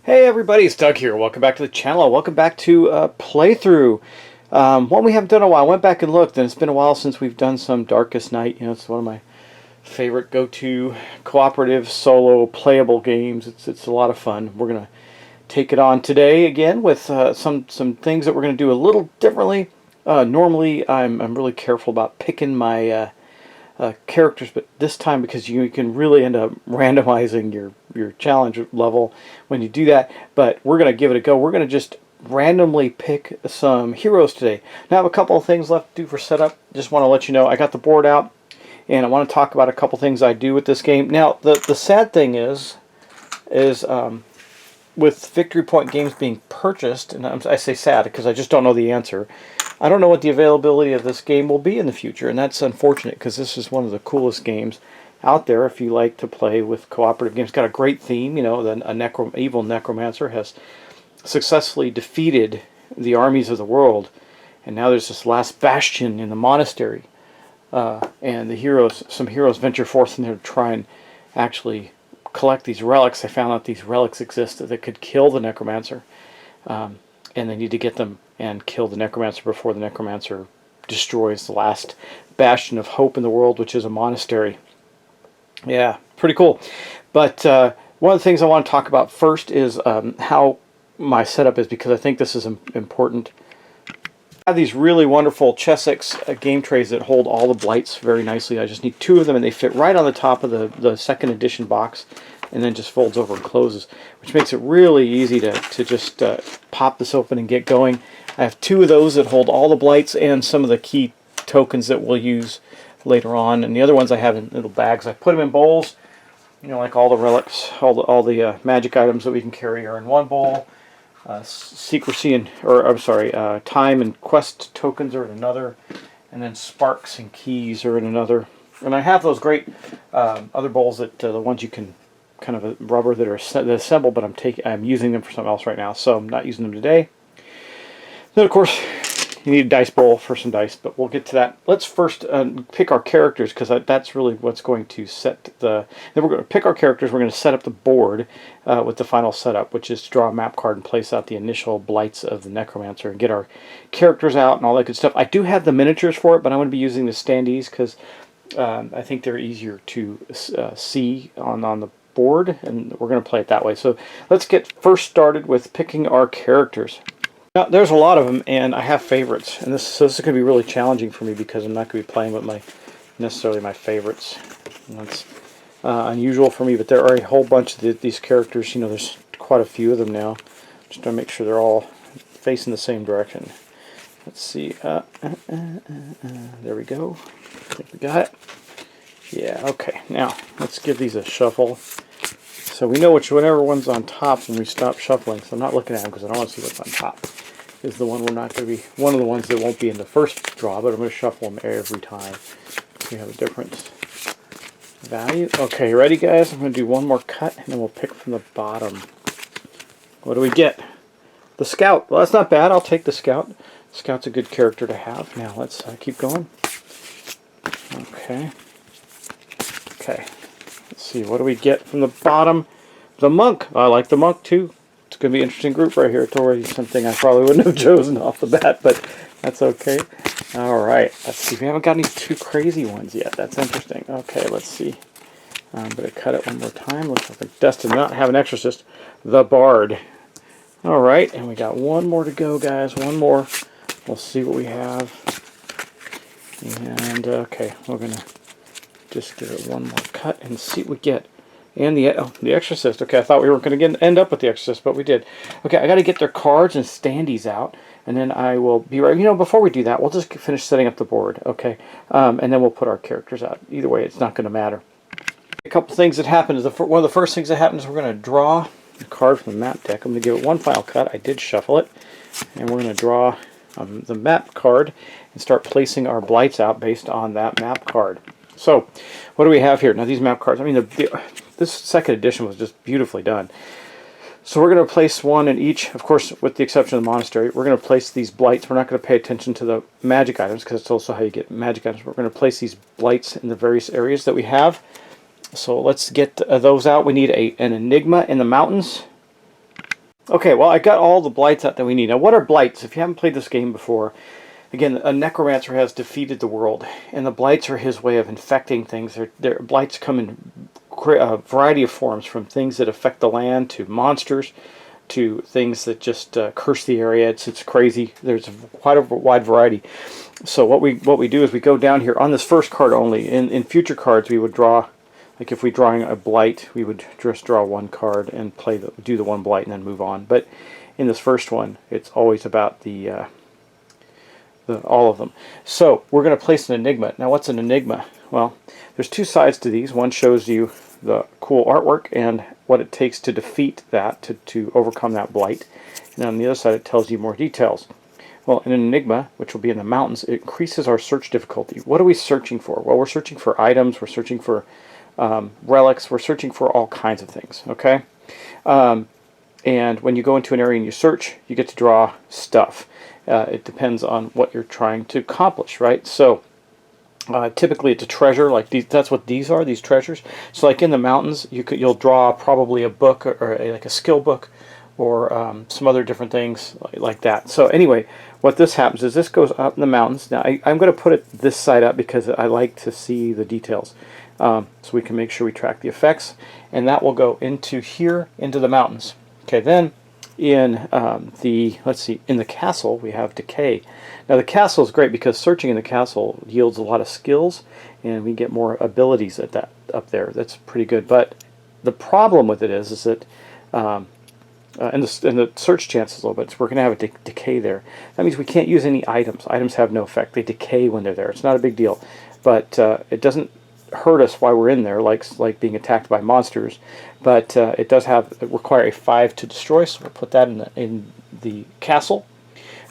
Hey everybody, it's Doug here. Welcome back to the channel. Welcome back to playthrough. One we haven't done in a while. I went back and looked, and it's been a while since we've done some Darkest Night. You know, it's one of my favorite go-to cooperative solo playable games. It's a lot of fun. We're gonna take it on today again with some things that we're gonna do a little differently. Normally, I'm really careful about picking my characters, but this time, because you can really end up randomizing your challenge level when you do that. But we're going to give it a go. We're going to just randomly pick some heroes today. Now I have a couple of things left to do for setup. Just want to let you know I got the board out, and I want to talk about a couple things I do with this game. Now the sad thing is with Victory Point games being purchased, and I say sad because I just don't know the answer. I don't know what the availability of this game will be in the future, and that's unfortunate because this is one of the coolest games out there if you like to play with cooperative games. It's got a great theme. You know, evil necromancer has successfully defeated the armies of the world, and now there's this last bastion in the monastery, and some heroes venture forth in there to try and actually collect these relics. They found out these relics exist that could kill the necromancer, and they need to get them and kill the necromancer before the necromancer destroys the last bastion of hope in the world, which is a monastery. Yeah, pretty cool. But one of the things I want to talk about first is how my setup is, because I think this is important. I have these really wonderful Chessex game trays that hold all the blights very nicely. I just need 2 of them, and they fit right on the top of the second edition box, and then just folds over and closes, which makes it really easy to just pop this open and get going. I have 2 of those that hold all the blights and some of the key tokens that we'll use later on, and the other ones I have in little bags. I put them in bowls, you know, like all the relics, all the magic items that we can carry are in one bowl. Secrecy and, time and quest tokens are in another, and then sparks and keys are in another. And I have those great other bowls that the ones you can kind of rubber that are assembled, but I'm using them for something else right now, so I'm not using them today. Then of course you need a dice bowl for some dice, but we'll get to that. Let's first pick our characters, because that's really what's going to set the... Then we're going to pick our characters. We're going to set up the board with the final setup, which is to draw a map card and place out the initial blights of the necromancer and get our characters out and all that good stuff. I do have the miniatures for it, but I'm going to be using the standees because I think they're easier to see on the board, and we're going to play it that way. So let's get first started with picking our characters. Now, there's a lot of them, and I have favorites, and this is going to be really challenging for me because I'm not going to be playing with necessarily my favorites. And that's unusual for me, but there are a whole bunch of these characters. You know, there's quite a few of them now. Just to make sure they're all facing the same direction. Let's see. There we go. I think we got it. Yeah, okay. Now, let's give these a shuffle. So we know whichever one's on top when we stop shuffling. So I'm not looking at them because I don't want to see what's on top. Is the one we're not going to be, one of the ones that won't be in the first draw, but I'm going to shuffle them every time. We have a different value. Okay, ready guys? I'm going to do one more cut and then we'll pick from the bottom. What do we get? The Scout. Well, that's not bad. I'll take the Scout. Scout's a good character to have. Now let's keep going. Okay. Okay. Let's see, what do we get from the bottom? The Monk. I like the Monk too. It's going to be an interesting group right here. It's already something I probably wouldn't have chosen off the bat, but that's okay. Alright, let's see. We haven't got any too crazy ones yet. That's interesting. Okay, let's see. I'm going to cut it one more time. Looks like we're destined to not have an Exorcist. The Bard. Alright, and we got one more to go, guys. One more. We'll see what we have. And, okay, we're going to just give it one more cut and see what we get. And the Exorcist. Okay, I thought we weren't going to end up with the Exorcist, but we did. Okay, I got to get their cards and standees out, and then I will be right. You know, before we do that, we'll just finish setting up the board, okay? And then we'll put our characters out. Either way, it's not going to matter. A couple things that happen is one of the first things that happens is we're going to draw a card from the map deck. I'm going to give it one final cut. I did shuffle it, and we're going to draw the map card and start placing our blights out based on that map card. So, what do we have here? Now, these map cards, I mean, this second edition was just beautifully done. So we're going to place one in each, of course, with the exception of the monastery. We're going to place these blights. We're not going to pay attention to the magic items because it's also how you get magic items. We're going to place these blights in the various areas that we have. So let's get those out. We need an enigma in the mountains. Okay, well, I got all the blights out that we need. Now, what are blights? If you haven't played this game before, again, a necromancer has defeated the world, and the blights are his way of infecting things. Blights come in a variety of forms, from things that affect the land to monsters to things that just curse the area. It's crazy. There's quite a wide variety. So what we do is we go down here on this first card only. In future cards, we would draw. Like if we're drawing a blight, we would just draw one card and do the one blight and then move on. But in this first one, it's always about all of them. So we're going to place an enigma. Now, what's an enigma? Well, there's two sides to these. One shows you the cool artwork and what it takes to defeat that, to overcome that blight. And on the other side, it tells you more details. Well, in an enigma, which will be in the mountains, it increases our search difficulty. What are we searching for? Well, we're searching for items. We're searching for relics. We're searching for all kinds of things. Okay. And when you go into an area and you search, you get to draw stuff. It depends on what you're trying to accomplish, right? So typically it's a treasure, like these. That's what these are, these treasures. So like in the mountains, you'll draw probably a book or like a skill book or some other different things like that. So anyway, what this happens is this goes up in the mountains. Now I'm going to put it this side up because I like to see the details. So we can make sure we track the effects, and that will go into here, into the mountains. Okay, then in in the castle we have decay. Now the castle is great because searching in the castle yields a lot of skills, and we get more abilities at that up there. That's pretty good. But the problem with it is that and the search chances a little bit. So we're going to have a decay there. That means we can't use any items. Items have no effect. They decay when they're there. It's not a big deal, but it doesn't hurt us while we're in there, like being attacked by monsters. But it does require a 5 to destroy. So we'll put that in the castle.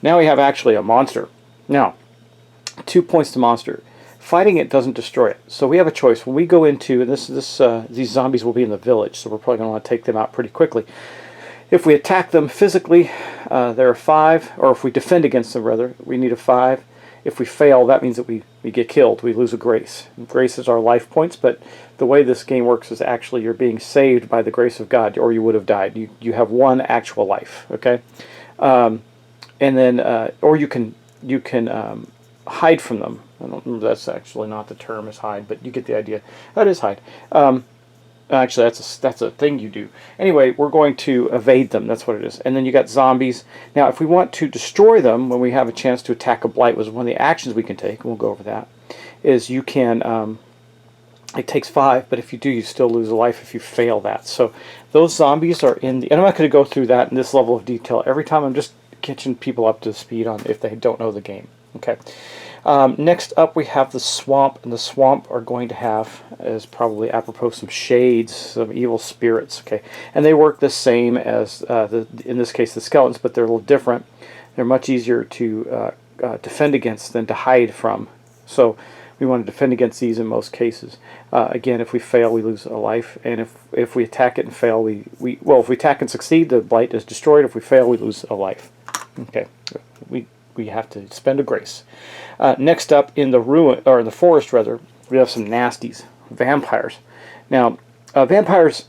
Now we have actually a monster. Now, 2 points to monster. Fighting it doesn't destroy it. So we have a choice. When we go into, and these zombies will be in the village, so we're probably going to want to take them out pretty quickly. If we attack them physically, they're a 5, or if we defend against them, rather, we need a 5. If we fail, that means that we get killed. We lose a grace. Grace is our life points, but the way this game works is actually you're being saved by the grace of God, or you would have died. You have one actual life, okay? And then, or you can hide from them. I don't remember, that's actually not the term is hide, but you get the idea. That is hide. Actually, that's a thing you do. Anyway, we're going to evade them. That's what it is. And then you got zombies. Now, if we want to destroy them when we have a chance to attack a blight, was one of the actions we can take, and we'll go over that, is you can, it takes 5, but if you do, you still lose a life if you fail that. So those zombies are in the, and I'm not going to go through that in this level of detail. Every time I'm just catching people up to speed on if they don't know the game. Okay. Next up we have the swamp, and the swamp are going to have, as probably apropos, some shades, some evil spirits, okay, and they work the same as, in this case, the skeletons, but they're a little different. They're much easier to defend against than to hide from, so we want to defend against these in most cases. Again, if we fail, we lose a life, and if we attack it and fail, well, if we attack and succeed, the blight is destroyed. If we fail, we lose a life. Okay, we have to spend a grace. Next up in the ruin, or in the forest rather, we have some nasties, vampires. Now, vampires,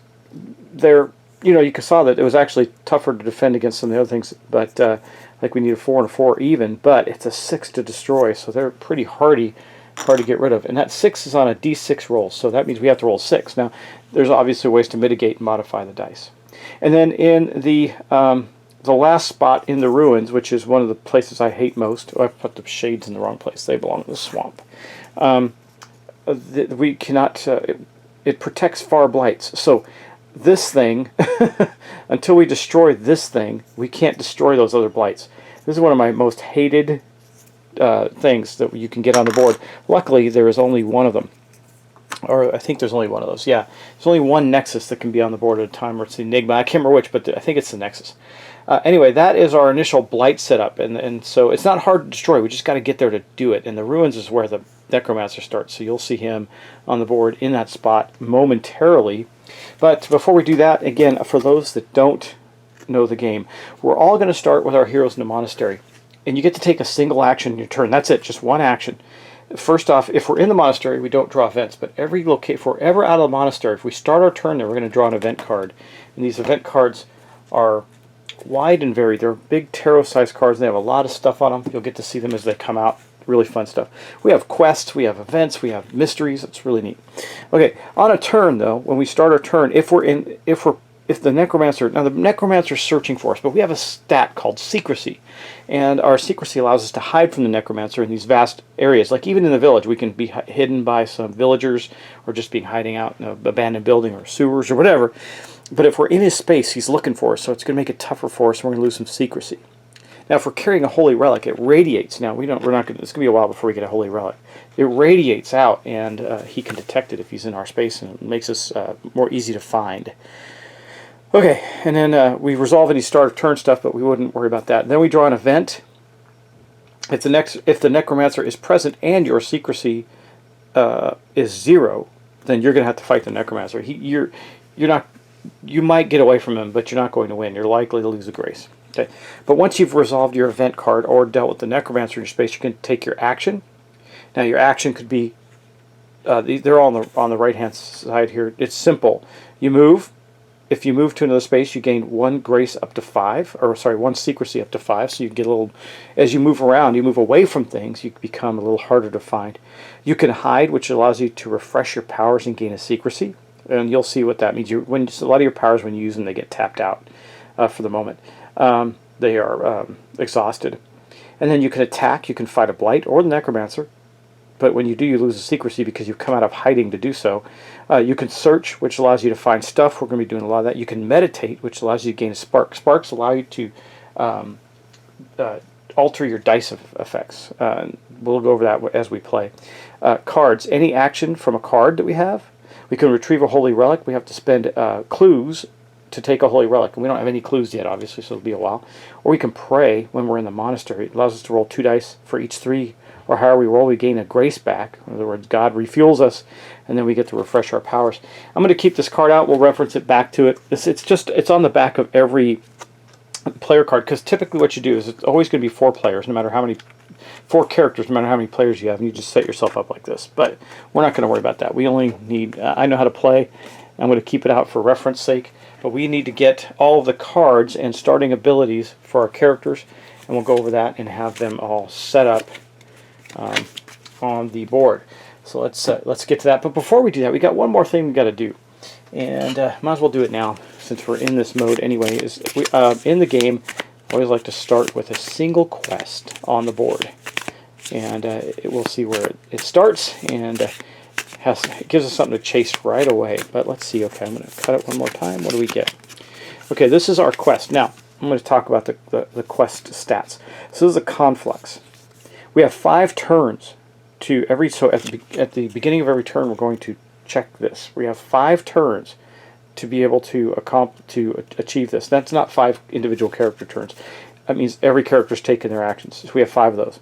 they're, you saw that it was actually tougher to defend against some of the other things, but like we need a 4 and a 4 even, but it's a 6 to destroy, so they're pretty hard to get rid of. And that 6 is on a d6 roll, so that means we have to roll 6. Now, there's obviously ways to mitigate and modify the dice. And then in the last spot in the ruins, which is one of the places I hate most. Oh, I've put the shades in the wrong place. They belong in the swamp. We cannot. It protects far blights. So this thing, until we destroy this thing, we can't destroy those other blights. This is one of my most hated things that you can get on the board. Luckily, there is only one of them. Or I think there's only one of those. Yeah, there's only one Nexus that can be on the board at a time, or it's the Enigma. I can't remember which, but I think it's the Nexus. Anyway, that is our initial blight setup, and so it's not hard to destroy. We just got to get there to do it. And the ruins is where the Necromancer starts, so you'll see him on the board in that spot momentarily. But before we do that, again, for those that don't know the game, we're all going to start with our heroes in the monastery, and you get to take a single action in your turn. That's it, just one action. First off, if we're in the monastery, we don't draw events, but if we're ever out of the monastery, if we start our turn there, we're going to draw an event card. And these event cards are Wide and varied. They're big tarot-sized cards. They have a lot of stuff on them. You'll get to see them as they come out. Really fun stuff. We have quests, we have events, we have mysteries. It's really neat. Okay, on a turn though, when we start our turn, if the necromancer, now the necromancer is searching for us, but we have a stat called secrecy, and our secrecy allows us to hide from the necromancer in these vast areas. Like even in the village, we can be hidden by some villagers, or just being hiding out in an abandoned building or sewers or whatever. But if we're in his space, he's looking for us, so it's going to make it tougher for us, and we're going to lose some secrecy. Now, if we're carrying a holy relic, it radiates. Now, we're not going. It's going to be a while before we get a holy relic. It radiates out, and he can detect it if he's in our space, and it makes us more easy to find. Okay, and then we resolve any start of turn stuff, but we wouldn't worry about that. Then we draw an event. If the necromancer is present and your secrecy is 0, then you're going to have to fight the necromancer. You're not. You might get away from him, but you're not going to win. You're likely to lose the grace. Okay. But once you've resolved your event card or dealt with the necromancer in your space, you can take your action. Now your action could be, they're all on the right hand side here. It's simple. You move. If you move to another space, you gain 1 grace up to 5, or sorry, 1 secrecy up to 5. So you get a little, as you move around, you move away from things, you become a little harder to find. You can hide, which allows you to refresh your powers and gain a secrecy. And you'll see what that means. A lot of your powers, when you use them, they get tapped out for the moment. They are exhausted. And then you can attack, you can fight a blight or the necromancer, but when you do, you lose a secrecy because you've come out of hiding to do so. You can search, which allows you to find stuff. We're going to be doing a lot of that. You can meditate, which allows you to gain a spark. Sparks allow you to alter your dice effects. We'll go over that as we play. Cards, any action from a card that we have. We can retrieve a holy relic. We have to spend clues to take a holy relic, and we don't have any clues yet, obviously, so it'll be a while. Or we can pray when we're in the monastery. It allows us to roll 2 dice for each 3, or however we roll, we gain a grace back. In other words, God refuels us, and then we get to refresh our powers. I'm going to keep this card out. We'll reference it back to it. It's on the back of every player card, because typically what you do is it's always going to be 4 players, no matter how many 4 characters, no matter how many players you have, and you just set yourself up like this. But we're not going to worry about that. We only need, I know how to play. I'm going to keep it out for reference sake. But we need to get all of the cards and starting abilities for our characters, and we'll go over that and have them all set up on the board. So let's get to that. But before we do that, we got one more thing we got to do, and might as well do it now since we're in this mode anyway. Is in the game, I always like to start with a single quest on the board, and we'll see where it starts, and it gives us something to chase right away. But let's see. Okay, I'm going to cut it one more time. What do we get? Okay, this is our quest. Now, I'm going to talk about the quest stats. So this is a conflux. We have 5 turns to every, so at the beginning of every turn, we're going to check this. We have 5 turns to be able to achieve this. That's not 5 individual character turns. That means every character's taken their actions. So we have 5 of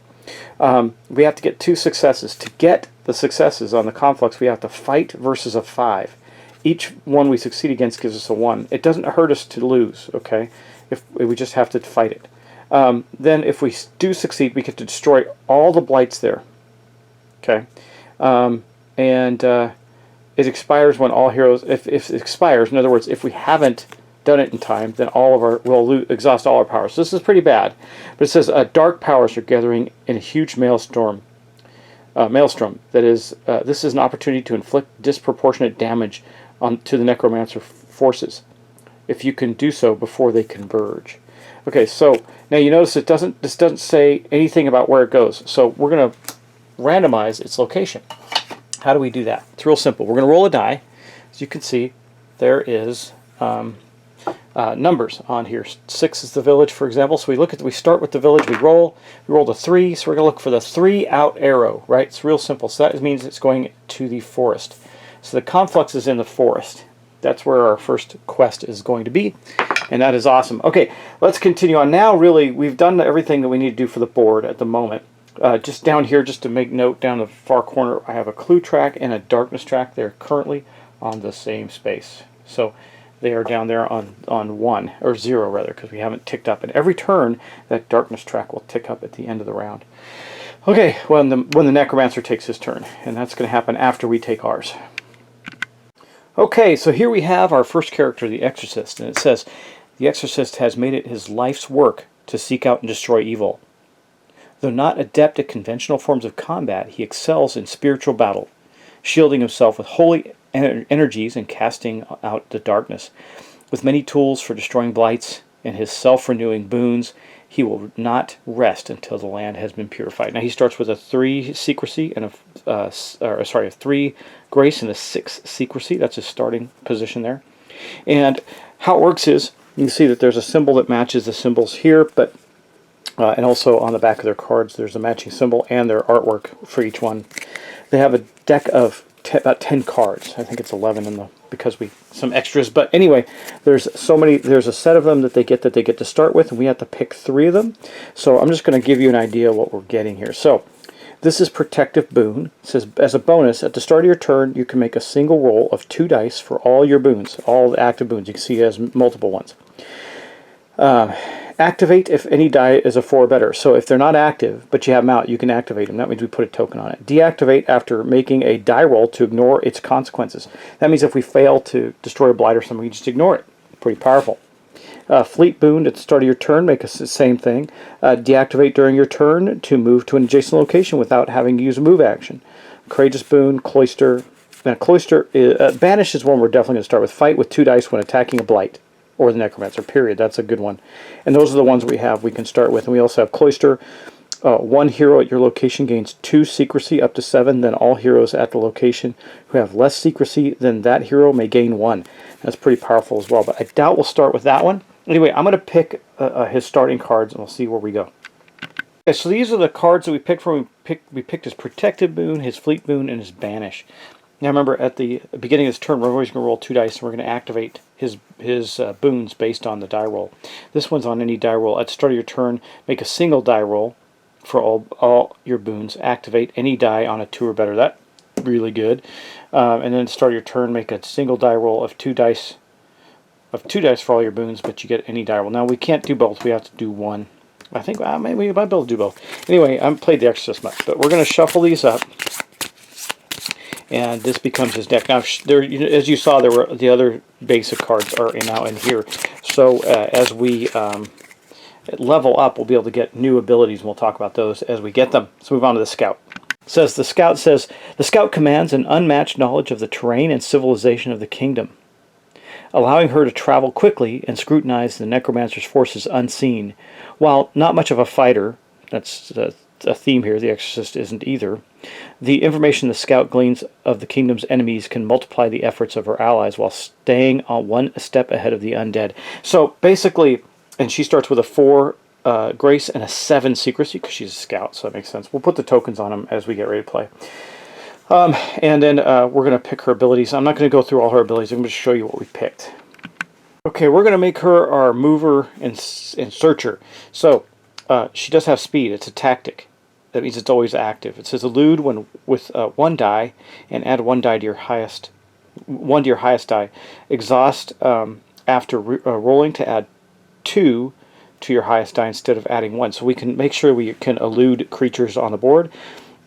those. We have to get 2 successes. To get the successes on the conflux, we have to fight versus a 5. Each one we succeed against gives us a 1. It doesn't hurt us to lose, okay? If we just have to fight it. Then if we do succeed, we get to destroy all the blights there. Okay? It expires when all heroes, if it expires, in other words, if we haven't done it in time, then we'll exhaust all our powers. So this is pretty bad. But it says dark powers are gathering in a huge maelstrom. That is, this is an opportunity to inflict disproportionate damage to the necromancer forces, if you can do so before they converge. Okay, so now you notice this doesn't say anything about where it goes. So we're going to randomize its location. How do we do that? It's real simple. We're going to roll a die. As you can see, there is numbers on here. 6 is the village, for example. So we start with the village. We rolled a 3. So we're going to look for the 3 out arrow. Right? It's real simple. So that means it's going to the forest. So the conflux is in the forest. That's where our first quest is going to be, and that is awesome. Okay, let's continue on. Now, really, we've done everything that we need to do for the board at the moment. Just down here, just to make note, down the far corner, I have a clue track and a darkness track. They're currently on the same space. So they are down there on 1, or 0 rather, because we haven't ticked up. And every turn, that darkness track will tick up at the end of the round. Okay, when the necromancer takes his turn, and that's going to happen after we take ours. Okay, so here we have our first character, the Exorcist, and it says, The exorcist has made it his life's work to seek out and destroy evil. Though not adept at conventional forms of combat, he excels in spiritual battle, shielding himself with holy energies and casting out the darkness. With many tools for destroying blights and his self-renewing boons, he will not rest until the land has been purified. Now he starts with a 3 secrecy and a 3 grace and a 6 secrecy. That's his starting position there. And how it works is you can see that there's a symbol that matches the symbols here, but and also on the back of their cards there's a matching symbol and their artwork for each one. They have a deck of about 10 cards. I think it's 11 in the because we some extras. But anyway, there's so many. There's a set of them that they get to start with, and we have to pick 3 of them. So I'm just going to give you an idea of what we're getting here. So this is Protective Boon. It says, as a bonus, at the start of your turn, you can make a single roll of 2 dice for all your boons, all the active boons. You can see he has multiple ones. Activate if any die is a 4 or better. So if they're not active, but you have them out, you can activate them. That means we put a token on it. Deactivate after making a die roll to ignore its consequences. That means if we fail to destroy a blight or something, we just ignore it. Pretty powerful. Fleet Boon at the start of your turn, make the same thing. Deactivate during your turn to move to an adjacent location without having to use a move action. Courageous Boon, Cloister. Now Cloister, Banish is one we're definitely going to start with. Fight with 2 dice when attacking a blight or the necromancer, period. That's a good one. And those are the ones we can start with. And we also have Cloister. 1 hero at your location gains 2 secrecy up to 7. Then all heroes at the location who have less secrecy than that hero may gain 1. That's pretty powerful as well. But I doubt we'll start with that one. Anyway, I'm going to pick his starting cards, and we'll see where we go. Okay, so these are the cards that we picked from. We picked his Protective Boon, his Fleet Boon, and his Banish. Now remember, at the beginning of this turn, we're always going to roll 2 dice, and we're going to activate his boons based on the die roll. This one's on any die roll. At the start of your turn, make a single die roll for all your boons. Activate any die on a 2 or better. That's really good. And then at the start of your turn, make a single die roll of 2 dice. For all your boons, but you get any die roll. Now we can't do both. We have to do one. I think maybe we might be able to do both. Anyway, I haven't played the Exorcist much, but we're going to shuffle these up. And this becomes his deck. Now, as you saw, there were the other basic cards are now in here. So as we level up, we'll be able to get new abilities, and we'll talk about those as we get them. Let's move on to the Scout. The Scout commands an unmatched knowledge of the terrain and civilization of the kingdom, allowing her to travel quickly and scrutinize the necromancer's forces unseen. While not much of a fighter, that's a theme here, the Exorcist isn't either, the information the Scout gleans of the kingdom's enemies can multiply the efforts of her allies while staying on 1 step ahead of the undead. So basically, and she starts with a 4 grace and a 7 secrecy, because she's a Scout, so that makes sense. We'll put the tokens on them as we get ready to play. And then we're going to pick her abilities. I'm not going to go through all her abilities. I'm going to show you what we picked. Okay, we're going to make her our mover and searcher. So she does have speed. It's a tactic. That means it's always active. It says elude when with 1 die and add 1 die to your highest die. Exhaust after rolling to add 2 to your highest die instead of adding 1. So we can make sure we can elude creatures on the board.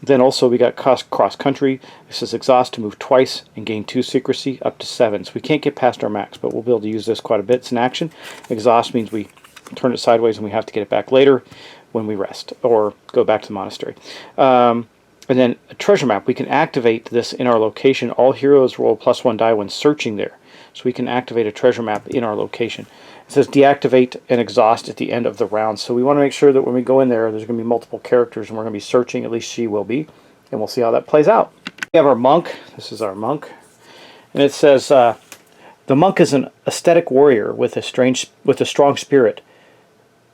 Then also we got cross country. This is exhaust to move twice and gain 2 secrecy up to 7. So we can't get past our max, but we'll be able to use this quite a bit. It's an action. Exhaust means we turn it sideways and we have to get it back later when we rest or go back to the monastery. And then a treasure map. We can activate this in our location. All heroes roll +1 die when searching there. So we can activate a treasure map in our location. It says deactivate and exhaust at the end of the round. So we want to make sure that when we go in there, there's going to be multiple characters and we're going to be searching. At least she will be. And we'll see how that plays out. We have our monk. This is our monk. And it says the monk is an ascetic warrior with a strong spirit.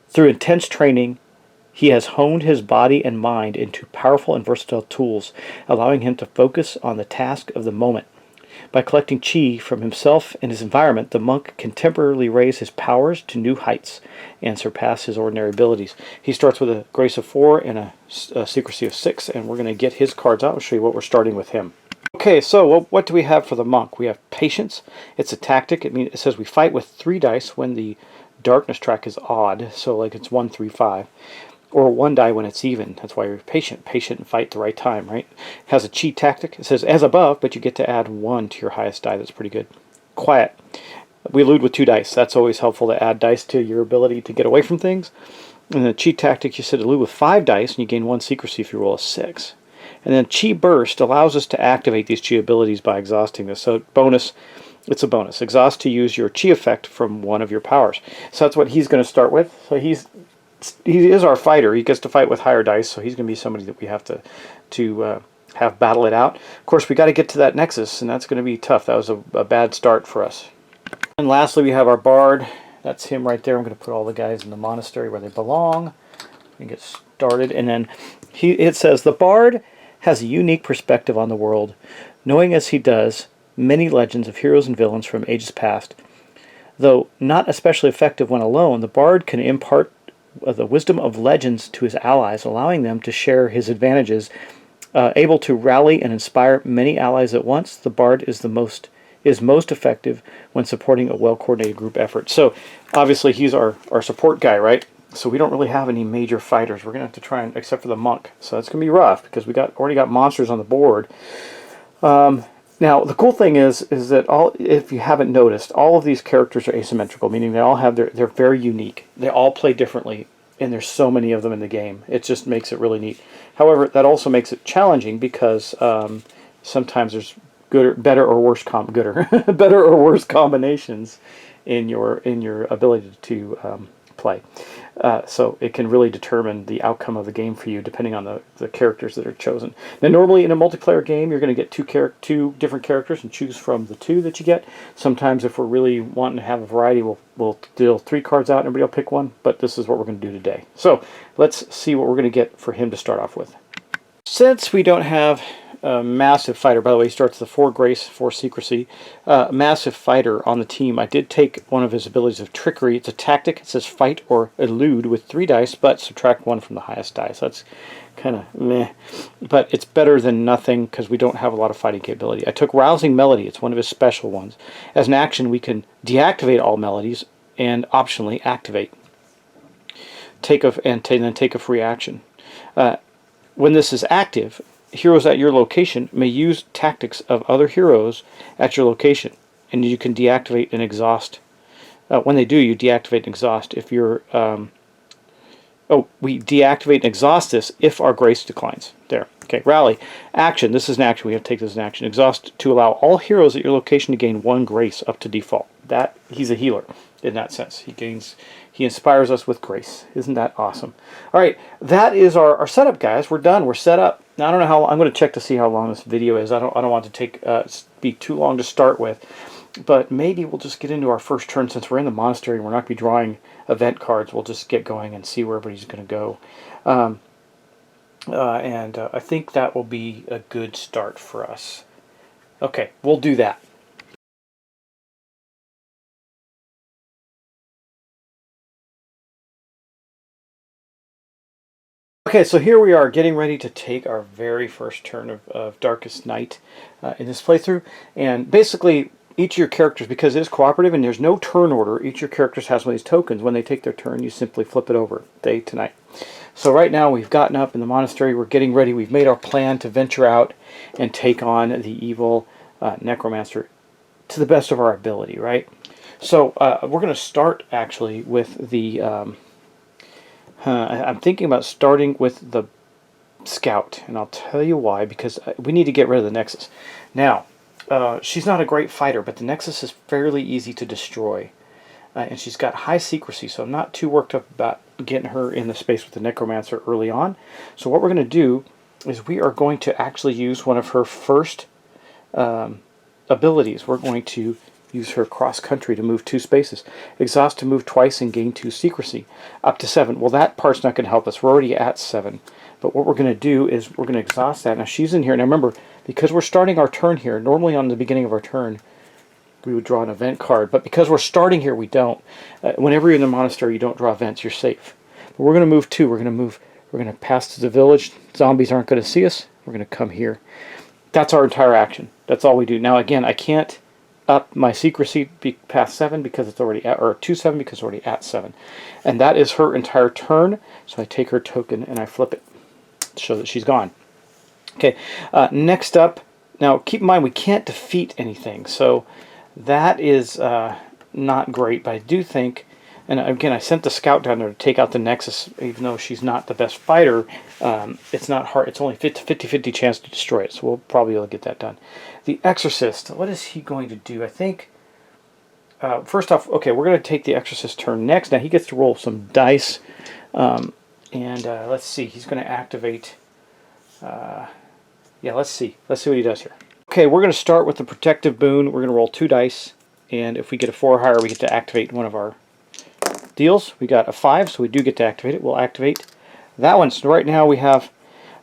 Through intense training, he has honed his body and mind into powerful and versatile tools, allowing him to focus on the task of the moment. By collecting chi from himself and his environment, the monk can temporarily raise his powers to new heights and surpass his ordinary abilities. He starts with a grace of 4 and a secrecy of 6, and we're going to get his cards out and show you what we're starting with him. Okay, so what do we have for the monk? We have patience. It's a tactic. It says we fight with 3 dice when the darkness track is odd, so like it's 1, 3, 5. Or 1 die when it's even. That's why you're patient. Patient and fight the right time, right? It has a cheat tactic. It says as above, but you get to add 1 to your highest die. That's pretty good. Quiet. We elude with 2 dice. That's always helpful to add dice to your ability to get away from things. In the Chi tactic, you said elude with 5 dice, and you gain 1 secrecy if you roll a 6. And then Chi Burst allows us to activate these Chi abilities by exhausting this. So bonus, it's a bonus. Exhaust to use your Chi effect from one of your powers. So that's what he's going to start with. So he is our fighter. He gets to fight with higher dice, so he's going to be somebody that we have to have battle it out. Of course, we got to get to that Nexus, and that's going to be tough. That was a bad start for us. And lastly, we have our Bard. That's him right there. I'm going to put all the guys in the monastery where they belong and get started. And then it says, the Bard has a unique perspective on the world, knowing as he does many legends of heroes and villains from ages past. Though not especially effective when alone, the Bard can impart the wisdom of legends to his allies, allowing them to share his advantages. Able to rally and inspire many allies at once, the Bard is most effective when supporting a well-coordinated group effort. So obviously he's our support guy, right? So we don't really have any major fighters. We're going to have to try and, except for the monk. So that's going to be rough because we already got monsters on the board. Now the cool thing is that if you haven't noticed, all of these characters are asymmetrical, meaning they all have they're very unique. They all play differently, and there's so many of them in the game. It just makes it really neat. However, that also makes it challenging because sometimes there's better or worse combinations in your ability to play. So it can really determine the outcome of the game for you, depending on the characters that are chosen. Now, normally in a multiplayer game, you're going to get two different characters and choose from the 2 that you get. Sometimes, if we're really wanting to have a variety, we'll deal 3 cards out and everybody will pick one. But this is what we're going to do today. So let's see what we're going to get for him to start off with. Since we don't have a massive fighter, by the way, he starts the 4 grace, 4 secrecy, massive fighter on the team, I did take one of his abilities of trickery. It's a tactic. It says fight or elude with 3 dice, but subtract 1 from the highest dice. That's kind of meh, but it's better than nothing because we don't have a lot of fighting capability. I took rousing melody. It's one of his special ones. As an action, we can deactivate all melodies and optionally activate. Then take a free action. When this is active, heroes at your location may use tactics of other heroes at your location, and you can deactivate and exhaust. When they do, you deactivate and exhaust. If you're, we deactivate and exhaust this if our grace declines. There. Okay. Rally action. This is an action. We have to take this as an action. Exhaust to allow all heroes at your location to gain 1 grace up to default. That he's a healer in that sense. He inspires us with grace. Isn't that awesome? All right, that is our setup, guys. We're done. We're set up. Now I don't know how. I'm going to check to see how long this video is. I don't want to be too long to start with, but maybe we'll just get into our first turn since we're in the monastery and we're not going to be drawing event cards. We'll just get going and see where everybody's going to go, and I think that will be a good start for us. Okay, we'll do that. Okay, so here we are getting ready to take our very first turn of Darkest Night in this playthrough. And basically, each of your characters, because it is cooperative and there's no turn order, each of your characters has one of these tokens. When they take their turn, you simply flip it over, day to night. So right now we've gotten up in the monastery, we're getting ready, we've made our plan to venture out and take on the evil necromancer to the best of our ability, right? So we're going to start actually with the... I'm thinking about starting with the scout, and I'll tell you why, because we need to get rid of the Nexus. Now, she's not a great fighter, but the Nexus is fairly easy to destroy, and she's got high secrecy, so I'm not too worked up about getting her in the space with the Necromancer early on. So what we're going to do is we are going to actually use one of her first abilities. We're going to use her cross-country to move 2 spaces. Exhaust to move twice and gain 2 secrecy. Up to 7. Well, that part's not going to help us. We're already at 7. But what we're going to do is we're going to exhaust that. Now, she's in here. Now, remember, because we're starting our turn here, normally on the beginning of our turn, we would draw an event card. But because we're starting here, we don't. Whenever you're in the monastery, you don't draw events. You're safe. But we're going to move 2. We're going to pass to the village. Zombies aren't going to see us. We're going to come here. That's our entire action. That's all we do. Now, again, I can't up my secrecy past 7 because it's already at, or to 7 because it's already at 7. And that is her entire turn. So I take her token and I flip it to show that she's gone. Okay, next up, now keep in mind we can't defeat anything. So that is not great, but I do think, and again, I sent the scout down there to take out the Nexus, even though she's not the best fighter. It's not hard. It's only 50-50 chance to destroy it, so we'll probably be able to get that done. The Exorcist, what is he going to do? I think, first off, okay, we're going to take the Exorcist turn next. Now, he gets to roll some dice, and let's see. He's going to activate, yeah, let's see. Let's see what he does here. Okay, we're going to start with the Protective Boon. We're going to roll 2 dice, and if we get a 4 or higher, we get to activate one of our deals. We got a 5, so we do get to activate it. We'll activate that one. So right now we have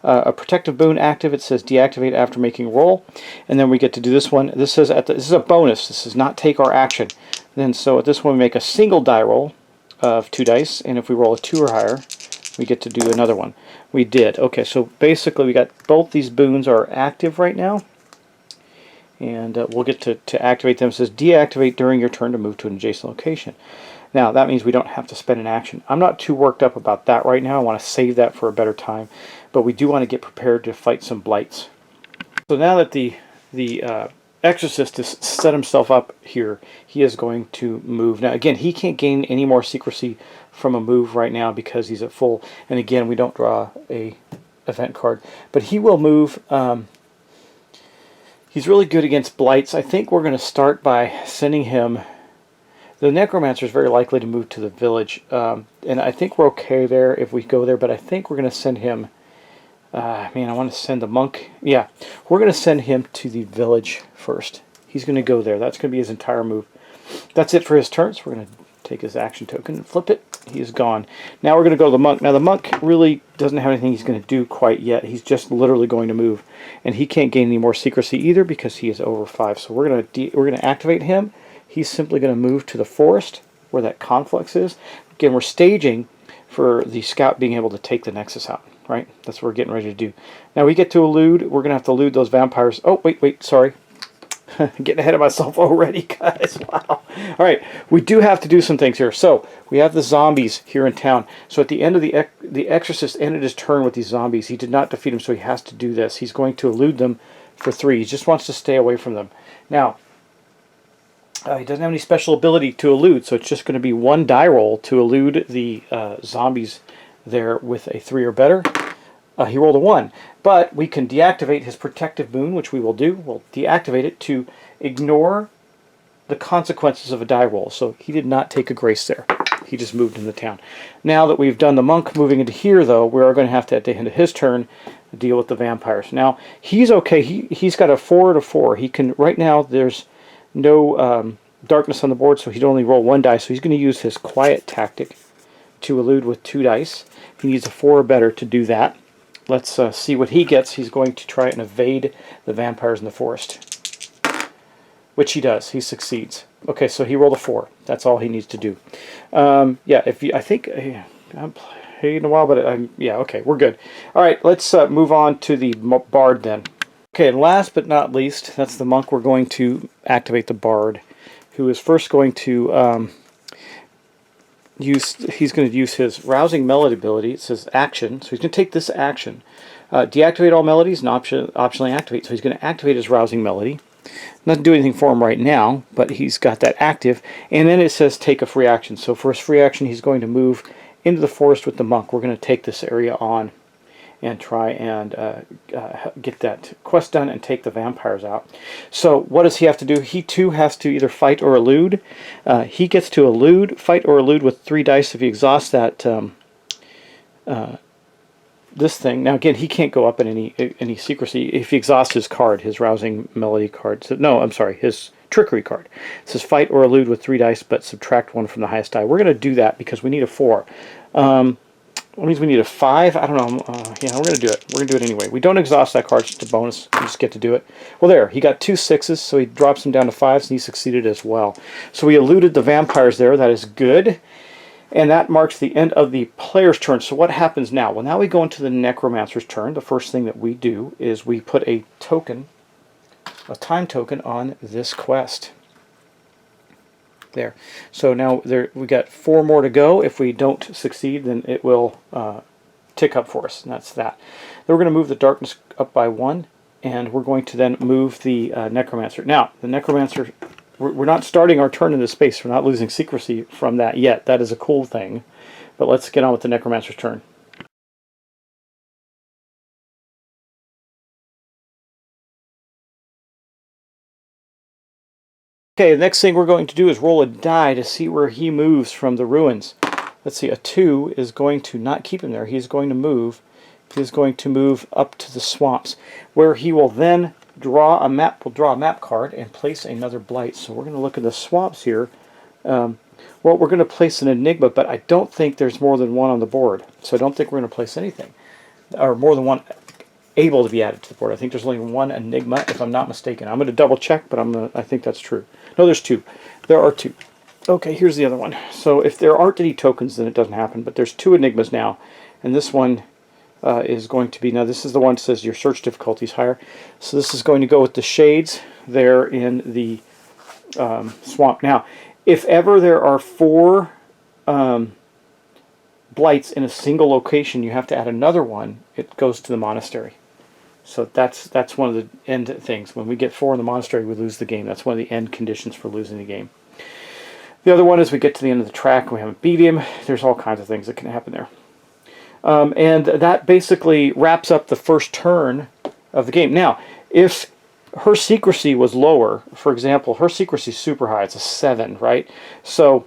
a Protective Boon active. It says deactivate after making a roll, and then we get to do this one. This says this is a bonus. This does not take our action. Then so at this one we make a single die roll of 2 dice, and if we roll a 2 or higher, we get to do another one. We did. Okay, so basically we got both these boons are active right now. And we'll get to activate them. It says deactivate during your turn to move to an adjacent location. Now that means we don't have to spend an action. I'm not too worked up about that right now. I want to save that for a better time. But we do want to get prepared to fight some blights. So now that the Exorcist has set himself up here, he is going to move. Now again, he can't gain any more secrecy from a move right now because he's at full. And again, we don't draw a event card. But he will move. He's really good against blights. I think we're going to start by sending him... The Necromancer is very likely to move to the village. And I think we're okay there if we go there, but I think we're going to send him... man, I want to send the monk... Yeah, we're going to send him to the village first. He's going to go there. That's going to be his entire move. That's it for his turn, so we're going to take his action token and flip it. He is gone. Now we're going to go to the monk. Now the monk really doesn't have anything he's going to do quite yet. He's just literally going to move, and he can't gain any more secrecy either because he is over 5. So we're going to activate him. He's simply going to move to the forest where that conflux is. Again, we're staging for the scout being able to take the Nexus out. Right? That's what we're getting ready to do. Now we get to elude. We're going to have to elude those vampires. Oh wait, sorry. Getting ahead of myself already, guys. Wow. All right, we do have to do some things here. So we have the zombies here in town. So at the end of the Exorcist ended his turn with these zombies. He did not defeat them, so he has to do this. He's going to elude them for 3. He just wants to stay away from them. Now, he doesn't have any special ability to elude, so it's just going to be 1 die roll to elude the zombies there with a 3 or better. He rolled a 1, but we can deactivate his Protective Boon, which we will do. We'll deactivate it to ignore the consequences of a die roll. So he did not take a grace there. He just moved into town. Now that we've done the monk moving into here, though, we are going to have to, at the end of his turn, deal with the vampires. Now, he's okay. He's got a 4 to 4. He can, right now, there's no darkness on the board, so he'd only roll 1 die. So he's going to use his quiet tactic to elude with 2 dice. He needs a 4 or better to do that. Let's see what he gets. He's going to try and evade the vampires in the forest, which he does. He succeeds. Okay, so he rolled a 4. That's all he needs to do. Yeah, I think I'm playing a while, but yeah, okay, we're good. All right, let's move on to the bard then. Okay, and last but not least, that's the monk. We're going to activate the bard, who is first going to he's going to use his rousing melody ability. It says action, so he's going to take this action. Deactivate all melodies and optionally activate. So he's going to activate his rousing melody. Doesn't do anything for him right now, but he's got that active. And then it says take a free action. So for his free action, he's going to move into the forest with the monk. We're going to take this area on and try and get that quest done and take the vampires out. So what does he have to do? He too has to either fight or elude. He gets to elude, fight or elude with 3 dice if he exhausts that this thing. Now again, he can't go up in any secrecy if he exhausts his card, his rousing melody card. So, no, I'm sorry, his trickery card. It says fight or elude with 3 dice, but subtract 1 from the highest die. We're going to do that because we need a 4. That means we need a 5. I don't know. Yeah, we're going to do it. We're going to do it anyway. We don't exhaust that card. It's just a bonus. We just get to do it. Well, there. He got 2 6s, so he drops them down to 5s, and he succeeded as well. So we eluded the vampires there. That is good. And that marks the end of the player's turn. So what happens now? Well, now we go into the Necromancer's turn. The first thing that we do is we put a token, a time token, on this quest. There. So now we got 4 more to go. If we don't succeed, then it will tick up for us, and that's that. Then we're going to move the darkness up by 1, and we're going to then move the Necromancer. Now, the Necromancer we're not starting our turn into space. We're not losing secrecy from that yet. That is a cool thing. But let's get on with the Necromancer's turn. Okay, the next thing we're going to do is roll a die to see where he moves from the ruins. Let's see, a 2 is going to not keep him there. He's going to move. He's going to move up to the swamps, where he will then draw a map. We'll draw a map card and place another blight. So we're going to look at the swamps here. Well, we're going to place an enigma, but I don't think there's more than one on the board. So I don't think we're going to place anything, or more than one able to be added to the board. I think there's only one enigma, if I'm not mistaken. I'm going to double check, but I think that's true. No, there's 2. There are 2. Okay, here's the other one. So if there aren't any tokens, then it doesn't happen. But there's 2 enigmas now, and this one is going to be, now this is the one that says your search difficulty is higher. So this is going to go with the shades there in the swamp. Now, if ever there are 4 blights in a single location, you have to add another one. It goes to the monastery. So that's one of the end things. When we get 4 in the monastery, we lose the game. That's one of the end conditions for losing the game. The other one is we get to the end of the track and we haven't beat him. There's all kinds of things that can happen there. And that basically wraps up the first turn of the game. Now, if her secrecy was lower, for example, her secrecy is super high. It's a 7, right? So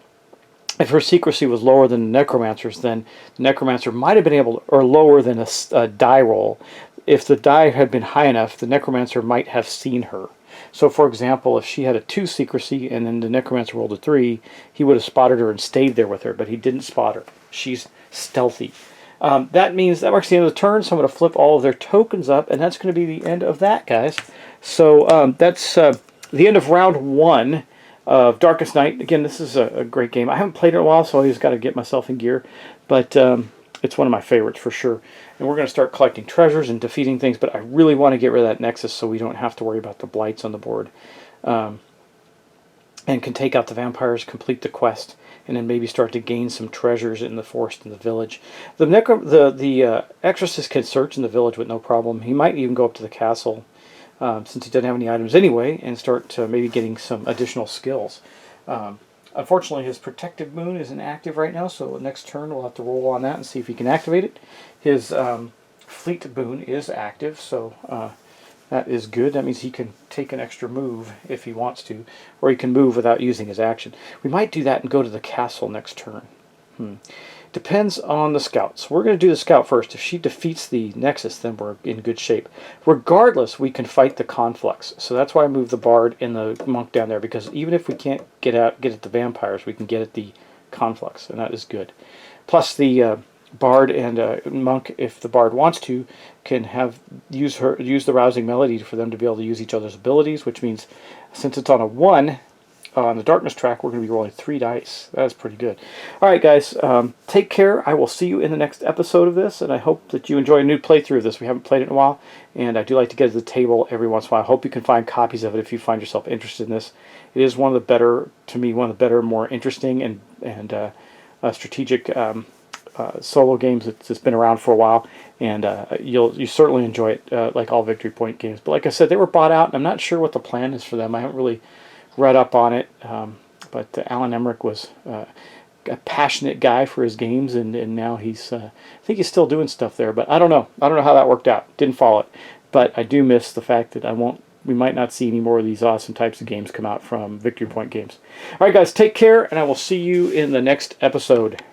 if her secrecy was lower than the Necromancer's, then the Necromancer might have been able to, or lower than a die roll. If the die had been high enough, the Necromancer might have seen her. So, for example, if she had a 2 secrecy and then the Necromancer rolled a 3, he would have spotted her and stayed there with her, but he didn't spot her. She's stealthy. That means that marks the end of the turn, so I'm going to flip all of their tokens up, and that's going to be the end of that, guys. So that's the end of round 1 of Darkest Night. Again, this is a great game. I haven't played it in a while, so I just got to get myself in gear. But it's one of my favorites for sure. And we're going to start collecting treasures and defeating things, but I really want to get rid of that Nexus so we don't have to worry about the blights on the board. And can take out the vampires, complete the quest, and then maybe start to gain some treasures in the forest and the village. The Exorcist can search in the village with no problem. He might even go up to the castle, since he doesn't have any items anyway, and start maybe getting some additional skills. Unfortunately, his Protective Moon isn't active right now, so next turn we'll have to roll on that and see if he can activate it. His Fleet Boon is active, so that is good. That means he can take an extra move if he wants to, or he can move without using his action. We might do that and go to the castle next turn. Depends on the scout. So we're going to do the scout first. If she defeats the Nexus, then we're in good shape. Regardless, we can fight the Conflux. So that's why I moved the Bard and the Monk down there, because even if we can't get at the vampires, we can get at the Conflux, and that is good. Plus the Bard and Monk, if the Bard wants to, can use the Rousing Melody for them to be able to use each other's abilities, which means since it's on a 1, on the Darkness track, we're going to be rolling 3 dice. That's pretty good. Alright guys, take care. I will see you in the next episode of this, and I hope that you enjoy a new playthrough of this. We haven't played it in a while, and I do like to get to the table every once in a while. I hope you can find copies of it if you find yourself interested in this. It is one of the better, to me, one of the better, more interesting and strategic solo games that's been around for a while, and you certainly enjoy it, like all Victory Point games. But like I said, they were bought out, and I'm not sure what the plan is for them. I haven't really read up on it, but Alan Emmerich was a passionate guy for his games, and now he's I think he's still doing stuff there, but I don't know how that worked out. Didn't follow it, but I do miss the fact that we might not see any more of these awesome types of games come out from Victory Point games. Alright guys, take care, and I will see you in the next episode.